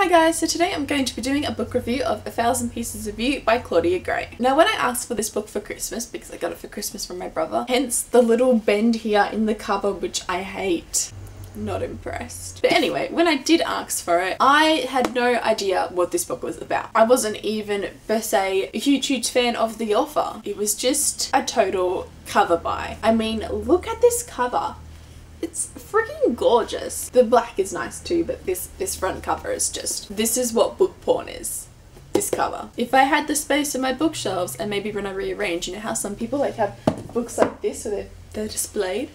Hi guys, so today I'm going to be doing a book review of 1,000 Pieces of You by Claudia Gray. Now when I asked for this book for Christmas, because I got it for Christmas from my brother, hence the little bend here in the cover which I hate. Not impressed. But anyway, when I did ask for it, I had no idea what this book was about. I wasn't even per se a huge fan of the author. It was just a total cover buy. I mean, look at this cover. It's freaking gorgeous. The black is nice too, but this front cover is just, this is what book porn is. This cover. If I had the space in my bookshelves and maybe when I rearrange, you know how some people like have books like this so they're displayed?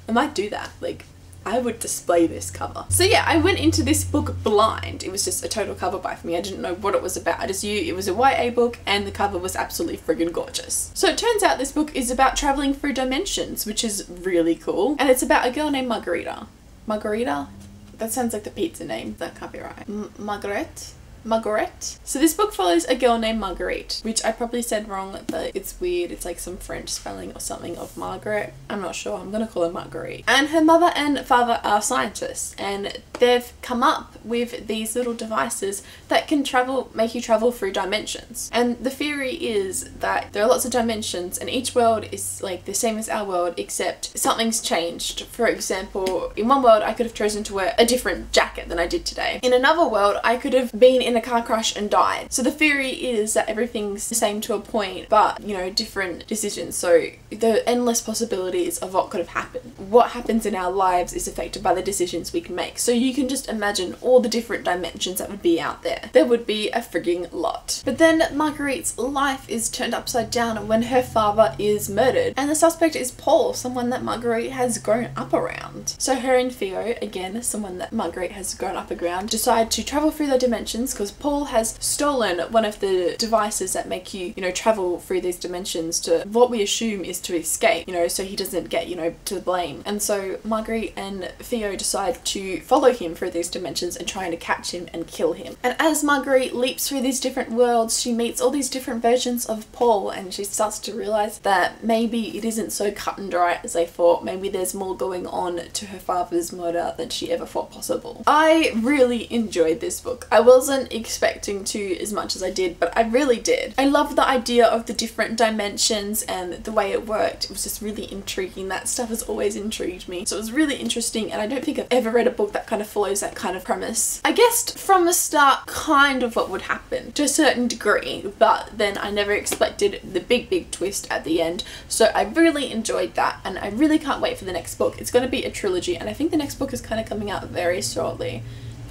I might do that. Like, I would display this cover. So yeah, I went into this book blind. It was just a total cover buy for me. I didn't know what it was about. I just knew it was a YA book and the cover was absolutely friggin' gorgeous. So it turns out this book is about traveling through dimensions, which is really cool. And it's about a girl named Margarita. Margarita? That sounds like the pizza name. That can't be right. Margaret? Margaret. So this book follows a girl named Marguerite, which I probably said wrong, but it's weird. It's like some French spelling or something of Margaret. I'm not sure. I'm gonna call her Marguerite. And her mother and father are scientists, and they've come up with these little devices that can make you travel through dimensions. And the theory is that there are lots of dimensions and each world is like the same as our world, except something's changed. For example, in one world I could have chosen to wear a different jacket than I did today. In another world I could have been in a car crash and died. So the theory is that everything's the same to a point, but you know, different decisions. So the endless possibilities of what could have happened. What happens in our lives is affected by the decisions we can make. So you can just imagine all the different dimensions that would be out there. There would be a frigging lot. But then Marguerite's life is turned upside down when her father is murdered, and the suspect is Paul, someone that Marguerite has grown up around. So her and Theo, again someone that Marguerite has grown up around, decide to travel through the dimensions because Paul has stolen one of the devices that make you, travel through these dimensions to what we assume is to escape, so he doesn't get, to the blame. And so Marguerite and Theo decide to follow him through these dimensions and trying to catch him and kill him. And as Marguerite leaps through these different worlds, she meets all these different versions of Paul, and she starts to realize that maybe it isn't so cut and dry as they thought. Maybe there's more going on to her father's murder than she ever thought possible. I really enjoyed this book. I wasn't expecting to as much as I did, but I really did. I loved the idea of the different dimensions and the way it worked. It was just really intriguing. That stuff has always intrigued me. So it was really interesting, and I don't think I've ever read a book that kind of follows that kind of premise. I guessed from the start kind of what would happen to a certain degree, but then I never expected the big twist at the end. So I really enjoyed that, and I really can't wait for the next book. It's going to be a trilogy, and I think the next book is kind of coming out very shortly.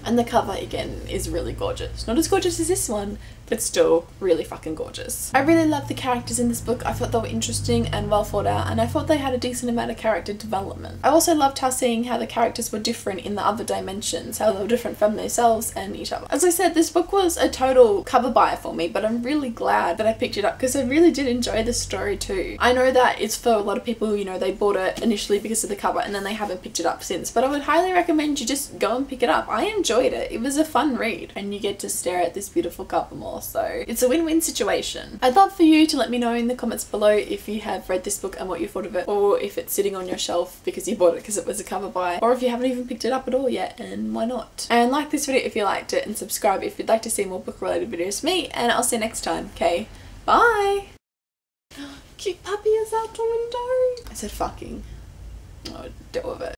And the cover, again, is really gorgeous. Not as gorgeous as this one, but still really fucking gorgeous. I really love the characters in this book. I thought they were interesting and well thought out, and I thought they had a decent amount of character development. I also loved seeing how the characters were different in the other dimensions, how they were different from themselves and each other. As I said, this book was a total cover buy for me, but I'm really glad that I picked it up because I really did enjoy the story too. I know that it's for a lot of people, they bought it initially because of the cover and then they haven't picked it up since, but I would highly recommend you just go and pick it up. I enjoyed it. It was a fun read, and you get to stare at this beautiful cover more, so it's a win-win situation. I'd love for you to let me know in the comments below if you have read this book and what you thought of it, or if it's sitting on your shelf because you bought it because it was a cover buy, or if you haven't even picked it up at all yet, and why not? And like this video if you liked it, and subscribe if you'd like to see more book related videos from me, and I'll see you next time. Okay, bye! Cute puppy is out the window! I said fucking. Oh, deal with it.